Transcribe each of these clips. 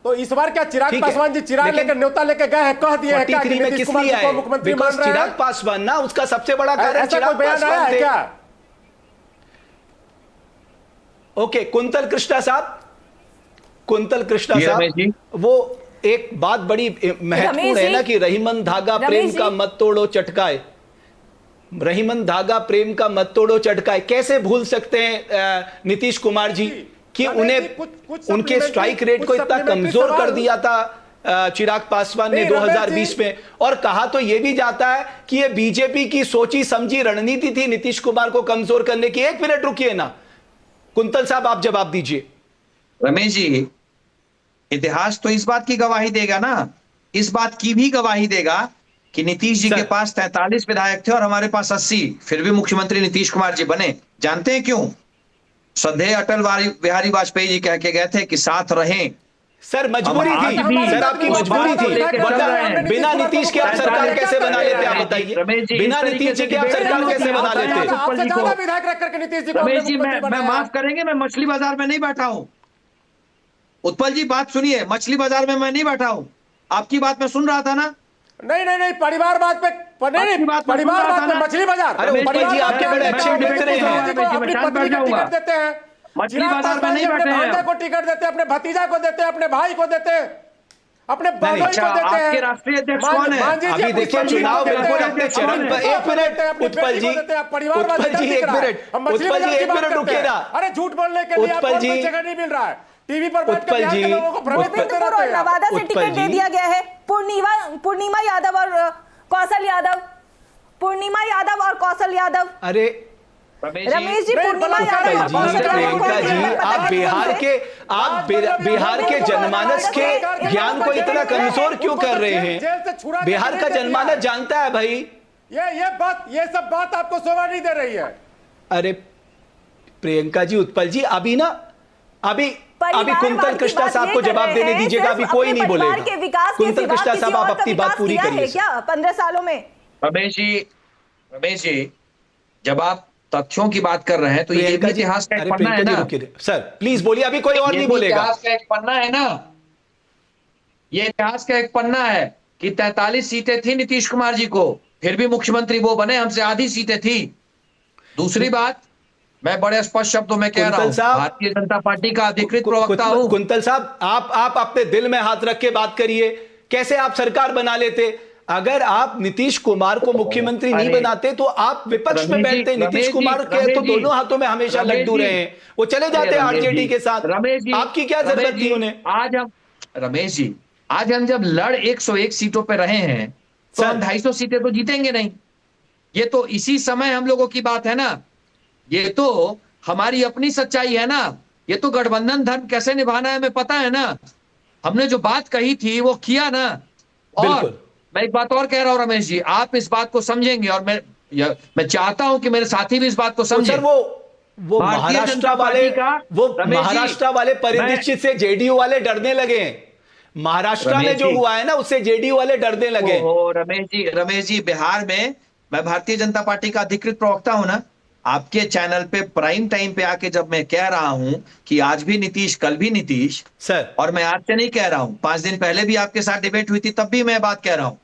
तो इस बार क्या चिराग पासवान जी चिराग लेकर न्योता लेके गए हैं, कह दिए हैं क्या कि नीतीश कुमार जी को मुख्यमंत्री मान रहे हैं? चिराग पासवान ना उसका सबसे बड़ा कारण चिराग पासवान थे। क्या ओके, कुंतल कृष्णा साहब, कुंतल कृष्णा साहब, वो एक बात बड़ी महत्वपूर्ण है ना कि रहीमन धागा प्रेम का मत तोड़ो चटकाए, रहीमन धागा प्रेम का मत तोड़ो चटकाए। कैसे भूल सकते हैं नीतीश कुमार जी कि उन्हें उनके स्ट्राइक रेट को इतना कमजोर कर दिया था चिराग पासवान ने 2020 में, और कहा तो यह भी जाता है कि यह बीजेपी की सोची समझी रणनीति थी नीतीश कुमार को कमजोर करने की। एक मिनट रुकिए ना, कुंतल साहब आप जवाब दीजिए। रमेश जी, इतिहास तो इस बात की गवाही देगा ना, इस बात की भी गवाही देगा कि नीतीश जी के पास 43 विधायक थे और हमारे पास 80, फिर भी मुख्यमंत्री नीतीश कुमार जी बने। जानते हैं क्यों? श्रद्धेय अटल बिहारी वाजपेयी जी कह के गए थे कि साथ रहें। सर मजबूरी थी, सर आपकी मजबूरी थी, वरना बिना नीतीश के आप सरकार कैसे बना लेते? आप बताइए, बिना नीतीश जी के आप सरकार कैसे बना लेते? रमेश जी, मैं माफ करेंगे, मैं मछली बाजार में नहीं बैठा हूं। उत्पल जी बात सुनिए, मछली बाजार में मैं नहीं बैठा हूं, आपकी बात मैं सुन रहा था ना। नहीं, परिवार बात पे परिवार बात पे मछली बाजार। अरे उत्पल जी आपके बड़े अच्छे मित्र हैं, अपनी पत्नी को टिकट देते हैं, मछली बाजार में नहीं बैठे हैं, भांजा को टिकट देते हैं, अपने भतीजा को देते हैं, अपने भाई को देते हैं, अपने बाबू को देते हैं। आपके राष्ट्रीय अध्यक्ष कौन है? अभी देखिए चुनाव बिल्कुल अपने चरण पर। एक मिनट उत्पल जी, उत्पल जी एक मिनट, उत्पल जी एक मिनट रुकिए ना। अरे झूठ बोलने के लिए आपको कोई जगह नहीं मिल रहा है, टीवी पर बैठकर बिहार के लोगों को भ्रमित करते रहते हैं। नवादा से टिकट दे दिया गया है पूर्णिमा यादव और कौशल यादव, पूर्णिमा यादव और कौशल यादव। अरे रमेश जी, पूर्णिमा यादव, प्रियंका जी, आप बिहार के जनमानस के ज्ञान को इतना कमजोर क्यों कर रहे हैं? बिहार का जनमानस जानता है भाई। ये सब बात आपको शोभा नहीं दे रही है। अरे प्रियंका जी, उत्पल जी, अभी कुंतल कृष्णा साहब को जवाब देने दीजिएगा, अभी कोई नहीं बोलेगा। कुंतल कृष्णा साहब आप अपनी बात पूरी करिए। क्या 15 सालों में? रमेश जी, जब आप तथ्यों की बात कर रहे हैं तो ये इतिहास का एक पन्ना है ना। सर प्लीज बोलिए, अभी कोई और नहीं बोलेगा। इतिहास का एक पन्ना है ना, ये इतिहास का एक पन्ना है कि 43 सीटें थी नीतीश कुमार जी को, फिर भी मुख्यमंत्री वो बने, हमसे आधी सीटें थी। दूसरी बात, मैं बड़े स्पष्ट शब्दों में कह रहा हूं, भारतीय जनता पार्टी का अधिकृत प्रवक्ता हूं। कुंतल साहब, आप अपने दिल में हाथ रख के बात करिए। कैसे आप सरकार बना लेते? अगर आप नीतीश कुमार को मुख्यमंत्री नहीं बनाते तो आप विपक्ष में बैठते। नीतीश कुमार के तो दोनों हाथों में हमेशा लड्डू रहे हैं, वो चले जाते आरजेडी के साथ। आपकी क्या जरूरत थी उन्हें? रमेश जी, आज हम जब लड़ 101 सीटों पे रहे हैं तो हम 250 सीटें तो जीतेंगे नहीं। ये तो इसी समय हम लोगों की बात है ना, ये तो हमारी अपनी सच्चाई है ना। ये तो गठबंधन धर्म कैसे निभाना है हमें पता है ना। हमने जो बात कही थी वो किया ना। और मैं एक बात और कह रहा हूं रमेश जी, आप इस बात को समझेंगे और मैं चाहता हूं कि मेरे साथी भी इस बात को समझें। वो महाराष्ट्र वाले परिदृश्य से जेडीयू वाले डरने लगे। महाराष्ट्र में जो हुआ है ना, उससे जेडीयू वाले डरने लगे। रमेश जी, बिहार में मैं भारतीय जनता पार्टी का अधिकृत प्रवक्ता हूं ना। आपके चैनल पे प्राइम टाइम पे आके जब मैं कह रहा हूं कि आज भी नीतीश कल भी नीतीश सर, और मैं आज से नहीं कह रहा हूं, 5 दिन पहले भी आपके साथ डिबेट हुई थी तब भी मैं बात कह रहा हूं।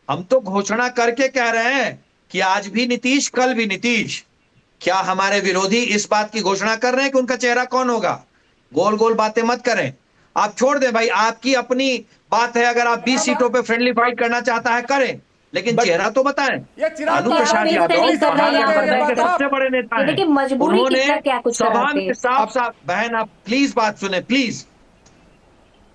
हम तो घोषणा करके कह रहे हैं कि आज भी नीतीश कल भी नीतीश। क्या हमारे विरोधी इस बात की घोषणा कर रहे हैं कि उनका चेहरा कौन होगा? गोल गोल बातें मत करें, आप छोड़ दें भाई, आपकी अपनी बात है। अगर आप 20 सीटों पे फ्रेंडली फाइट करना चाहता है करें, लेकिन चेहरा तो बताएं। लालू प्रसाद यादव सबसे बड़े नेता हैं, उन्होंने सभा में साफ बहन आप प्लीज बात सुने प्लीज।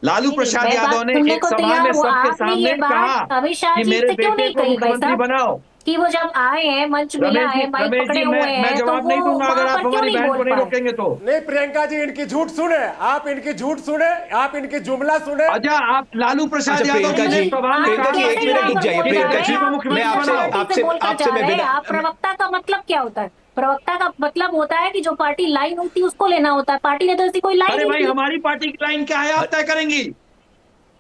लालू प्रसाद यादव ने एक सभा में सबके सामने कहा कि मेरे बेटे को मुख्यमंत्री बनाओ। कि वो जब आए हैं मंच में आए, माइक पकड़े हुए हैं, मैं जवाब नहीं दूंगा अगर आप हमारी बहन को नहीं रोकेंगे तो। नहीं प्रियंका जी, इनकी झूठ सुने, आप इनकी झूठ सुने, आप इनकी जुमला सुने। अच्छा, आप लालू प्रसाद यादव जी, एक मिनट रुक जाइए प्रियंका जी, मैं आपसे प्रवक्ता का मतलब क्या होता है? प्रवक्ता का मतलब होता है कि जो पार्टी लाइन होती है उसको लेना होता है। पार्टी ने तो ऐसी कोई लाइन नहीं। हमारी पार्टी की लाइन क्या है आप तय करेंगी?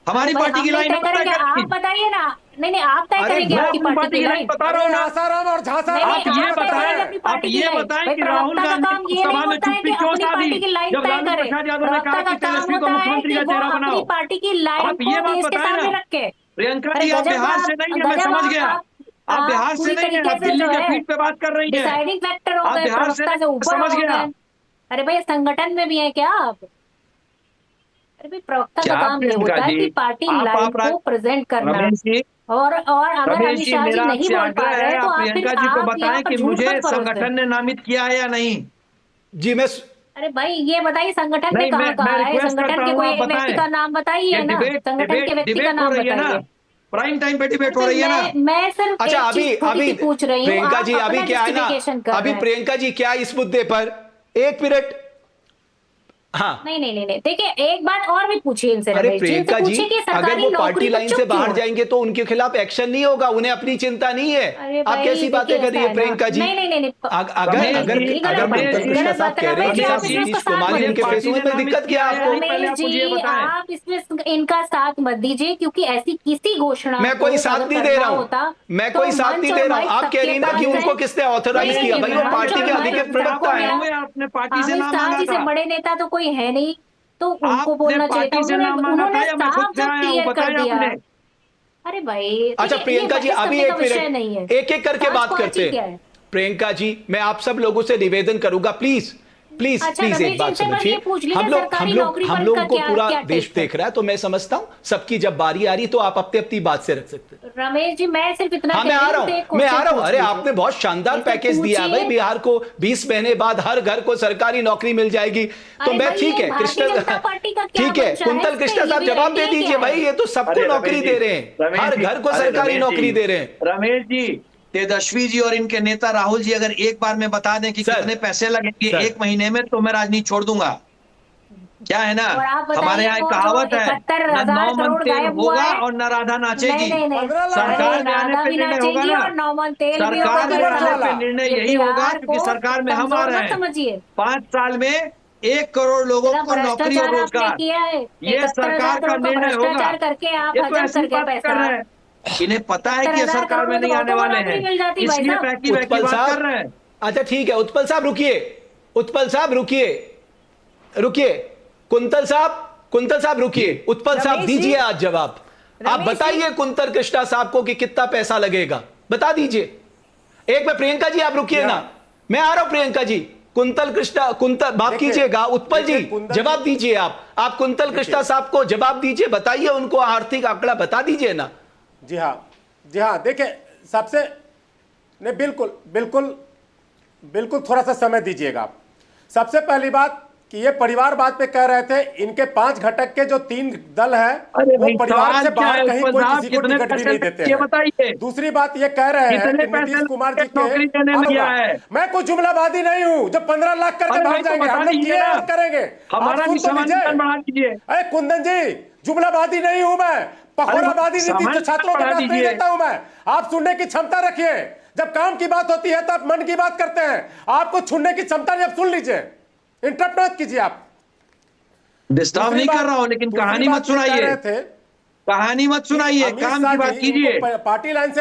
हमारी पार्टी की लाइन आप बताइए ना। नहीं नहीं, आप तय करेंगे आपकी पार्टी की लाइन। बता रहा हूँ ना, आसाराम और झांसा नहीं, आप ये बताएं, आप ये बताएं कि राहुल गांधी सभा में चुप्पी क्यों साधी जब लालू प्रसाद यादव ने कहा कि तेजस्वी को मुख्यमंत्री का चेहरा बनाओ। पार्टी की लाइन आप ये बात बताएं ना। प्रियंका जी, आप बिहार से नहीं है, मैं समझ गया। आप बिहार से नहीं है, आप दिल्ली के फीट पे बात कर रही हैं। डिसाइडिंग फैक्टर हो आप गए, बिहार से प्रवक्ता से ऊपर समझ हो गया। गए। अरे भाई संगठन में भी है क्या आप? अरे भाई प्रवक्ता का काम ये प्रियंका होता है जी, कि पार्टी आप लाइन को प्रेजेंट करना। रमेश जी, और अगर रमेश अमित जी, शाह जी मेरा नहीं आपसे बोल पा आग्रह रहे है, तो आप आप प्रियंका जी को आप बताएं यहाँ पर कि झूठ मुझे मत परोसें। संगठन ने नामित किया है या नहीं। जी मैं अरे भाई ये बताइए संगठन ने नहीं, कहाँ कहा है? रिक्वेस्ट संगठन करता के हूँ, कोई आप व्यक्ति बताएं। का नाम बताइए ये ना, संगठन के व्यक्ति का डिबेट हो नाम रही है ना, बताइए। प्राइम टाइम पे डिबेट हो रही है ना। मैं सिर्फ अच्छा, एक चीज छोटी सी पूछ रही हूँ, प्रियंका आप जी अभी अपना क्या है ना, justification कर अभी रहे हैं। प्रियंका जी क्या इस मुद्दे पर एक मिनट, हाँ नहीं नहीं नहीं नहीं, देखिए एक बात और भी पूछिए इनसे, अरे रमेश जी, इनसे प्रियंका जी, पूछिए कि अगर सरकारी वो नौकरी पार्टी पर लाइन से चुप बाहर क्यों? जाएंगे तो उनके खिलाफ एक्शन नहीं होगा, उन्हें अपनी चिंता नहीं है। अरे आप भाई, कैसी बातें देखिए कर रही है ऐसा है ना। प्रियंका जी? नहीं नहीं नहीं नहीं, अगर रमेश अगर जी, अगर रमेश मंथन जी, कृष्णा साहब कह रहे हैं कि रमेश आप जी, नीतीश इसको कुमार साथ इनके मत फेसबुक में दीजिए। दिक्कत क्या है आपको? पहले रमेश आप मुझे ये जी, बताएं। आप इसमें इनका साथ मत दीजिए, क्योंकि ऐसी किसी घोषणा मैं कोई को साथ अगर नहीं दे करना रहा हूँ, होता, मैं तो कोई साथ मंच नहीं और दे रहा हूँ। माइक आप कह रही ना कि सबके उनको पास किसने है। ऑथराइज नहीं, किया? भाई वो मंच पार्टी और के माइक अधिकृत प्रवक्ता है। हुए, आपने पार्टी से अमित नाम शाह मांगा जी से था। बड़े नेता तो कोई है नहीं, तो उनको आपने बोलना चाहिए था। पार्टी से नाम मांगा उन्होंने था या मैं खुद साफ से जब आया हूँ, क्लियर कर बताया दिया। आपने। अरे भाई अच्छा देखिए, प्रियंका ये जी, बहस अभी करने एक का विषय नहीं है। मिनट, एक एक करके बात करते पाँच-पाँच ही क्या हैं। है। प्रियंका जी, मैं आप सब लोगों से निवेदन करूंगा, प्लीज प्लीज अच्छा, प्लीज रमेश एक जी, बात इनसे बस समझिए। ये पूछ लीजिए, हम लोग सरकारी नौकरी हम पर लोगों इनका को क्या- पूरा क्या देश टेस्ट है? देख रहा है, तो मैं समझता हूं सबकी जब बारी आ रही तो आप अपनी अपनी बात से रख सकते हैं। रमेश जी, मैं सिर्फ इतना हाँ मैं आ रहा हूं, अरे आपने बहुत शानदार इनसे पैकेज दिया है भाई, पूछिए। बिहार को 20 महीने बाद हर घर को सरकारी नौकरी मिल जाएगी। तो अरे मैं भाई, ठीक ये है भारतीय कृष्ण, जनता पार्टी का क्या ठीक है मंशा है कुंतल इस पे? कृष्णा साहब ये जवाब दे क्या दीजिए है? भाई, ये तो सबको अरे नौकरी रमेश दे जी, रहे हैं, रमेश हर जी, घर को अरे सरकारी रमेश नौकरी जी, दे रहे हैं। रमेश जी, तेजस्वी जी और इनके नेता राहुल जी अगर एक बार में बता दें कि सर, कितने पैसे लगेंगे सर। 1 महीने में, तो मैं राजनीति छोड़ दूंगा। क्या है ना, और आप बताइए, हमारे यहाँ एक वो जो कहावत है, 71,000 न 9 मन करोड़ तेल गायब हुआ होगा है। और न राधा नाचेगी। नहीं नहीं नहीं, 15 लाख सरकार में आने राधा पे भी निर्णय होगा नाचेगी ना, और नौमन तेल भी होगा। सरकार में होगा। आने पे निर्णय ये यही होगा, बिहार क्योंकि को सरकार में हम आ कमजोर रहे मत हैं। समझिए। 5 साल में 1 करोड़ लोगों इतना को नौकरी और भ्रष्टाचार आपने रोजगार, किया है, ये 71,000 सरकार का करोड़ का निर्णय होगा। भ्रष्टाचार करके आप ये तो हजम ऐसी कर गए बात कर पैसा। रहे हैं, इन्हें पता है कि ये 71,000 सरकार में करोड़ नहीं तो आने बहुतों को वाले नौकरी हैं, मिल जाती भाई इसलिए साहब। पैकी वैकी उत्पल बात साहब, कर रहे हैं। अच्छा ठीक है, उत्पल साहब रुकिए, उत्पल साहब रुकिए, रुकिए, कुंतल साहब रुकिए, उत्पल साहब रमेश जी, दीजिए आज जवाब। आप रमेश बताइए कुंतल कृष्णा साहब को कि कितना पैसा लगेगा, बता दीजिए। एक में प्रियंका जी आप रुकिए ना, मैं आ रहा हूं प्रियंका जी। कुंतल माफ कीजिएगा, उत्पल जी जवाब दीजिए। आप कुंतल कृष्णा साहब को जवाब दीजिए, बताइए उनको आर्थिक आंकड़ा बता दीजिए ना। जी हाँ, देखिए सबसे नहीं, बिल्कुल बिल्कुल बिल्कुल थोड़ा सा समय दीजिएगा आप। सबसे पहली बात कि ये परिवारवाद पे कह रहे थे, इनके 5 घटक के जो 3 दल है अरे वो भाई, परिवार सवाल से क्या बाहर है कहीं उत्पल कोई साहब, किसी को कितने टिकट भी पैसे नहीं देते ये बताइए। हैं। दूसरी बात ये कह रहे हैं कितने कि पैसे नीतीश कुमार जी नौकरी देने में दिया है? मैं कोई जुमलाबादी नहीं हूँ जो 15 लाख करके अरे भाग भाई, तो जाएंगे। बता हम लोग दीजिए किए ना। और करेंगे। हमारा आप भी सुन तो लीजिए। सम्मान बढ़ा दीजिए। अरे कुंदन जी, जुमलाबादी नहीं हूं मैं, पखोराबादी नीति सामान जो छात्रों के बढ़ा पास नहीं दीजिए। देता हूं मैं। आप सुनने की क्षमता रखिए, जब काम की बात होती है तो आप मन की बात करते हैं, आपको सुनने की क्षमता नहीं। आप सुन लीजिए, इंटरप्ट मत कीजिए। आप डिस्टर्ब नहीं कर रहा हूं, लेकिन कहानी मत सुनाइए, कहानी मत सुनाइए, काम की बात कीजिए। पार्टी लाइन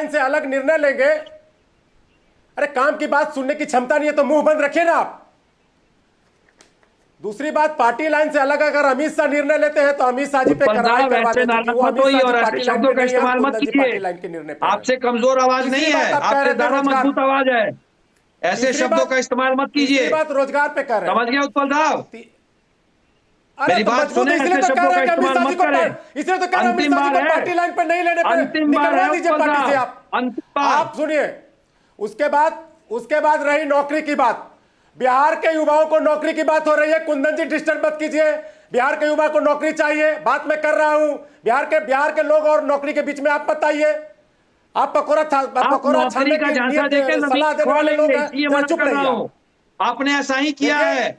से अलग निर्णय लेंगे। अरे काम की बात सुनने की क्षमता नहीं है तो मुंह बंद रखिए ना आप। दूसरी बात, पार्टी लाइन से अलग अगर अमित शाह निर्णय लेते हैं तो अमित शाह जी पे कार्रवाई करवा दें, क्योंकि वो अमित शाह जी पार्टी लाइन शब्दों पे का नहीं है, इस्तेमाल मत कुंदन जी पार्टी लाइन के कीजिए। निर्णय पे हैं। आपसे कमजोर आवाज नहीं है, आपसे ज्यादा मजबूत आवाज है। ऐसे शब्दों का इस्तेमाल मत कीजिए। बात रोजगार पे कर रहे हैं, समझ गया उत्पल साहब? मेरी बात सुने, इसलिए तो कह रहे हैं कि अमित शाह जी को, इसलिए तो कह रहे हैं अमित शाह जी को पार्टी लाइन पे नहीं लेने पे निकलवा दीजिए पार्टी से आप सुनिए। उसके बाद रही नौकरी की बात। बिहार के युवाओं को नौकरी की बात हो रही है। कुंदन जी डिस्टर्ब मत कीजिए। बिहार के युवा को नौकरी चाहिए, बात मैं कर रहा हूं। बिहार के लोग और नौकरी के बीच में आप बताइए। आप पकोड़ा छानने की सलाह देने वाले लोग हैं, चुप रहिए। आपने ऐसा ही किया है,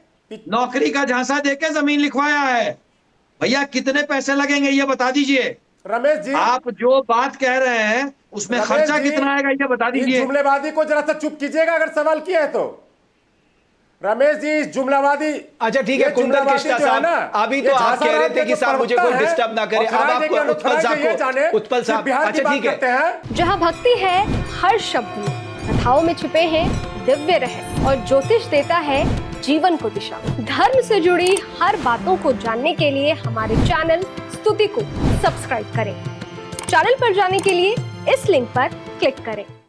नौकरी का झांसा देके जमीन लिखवाया है। भैया कितने पैसे लगेंगे ये बता दीजिए। रमेश जी, आप जो बात कह रहे हैं उसमें खर्चा कितना आएगा ये बता दीजिए। जुमलेबाजी को जरा सा चुप कीजिएगा अगर सवाल किया है तो। रमेश जी इस जुमलावादी, अच्छा ठीक है कुंतल कृष्णा साहब, अभी तो आप कह रहे थे कि साहब मुझे कोई डिस्टर्ब ना करे, अब आपको उत्पल साहब अच्छा ठीक है। जहाँ भक्ति है हर शब्द में, कथाओं में छुपे हैं दिव्य रहस्य और ज्योतिष देता है जीवन को दिशा। धर्म से जुड़ी हर बातों को जानने के लिए हमारे चैनल स्तुति को सब्सक्राइब करें। चैनल पर जाने के लिए इस लिंक पर क्लिक करें।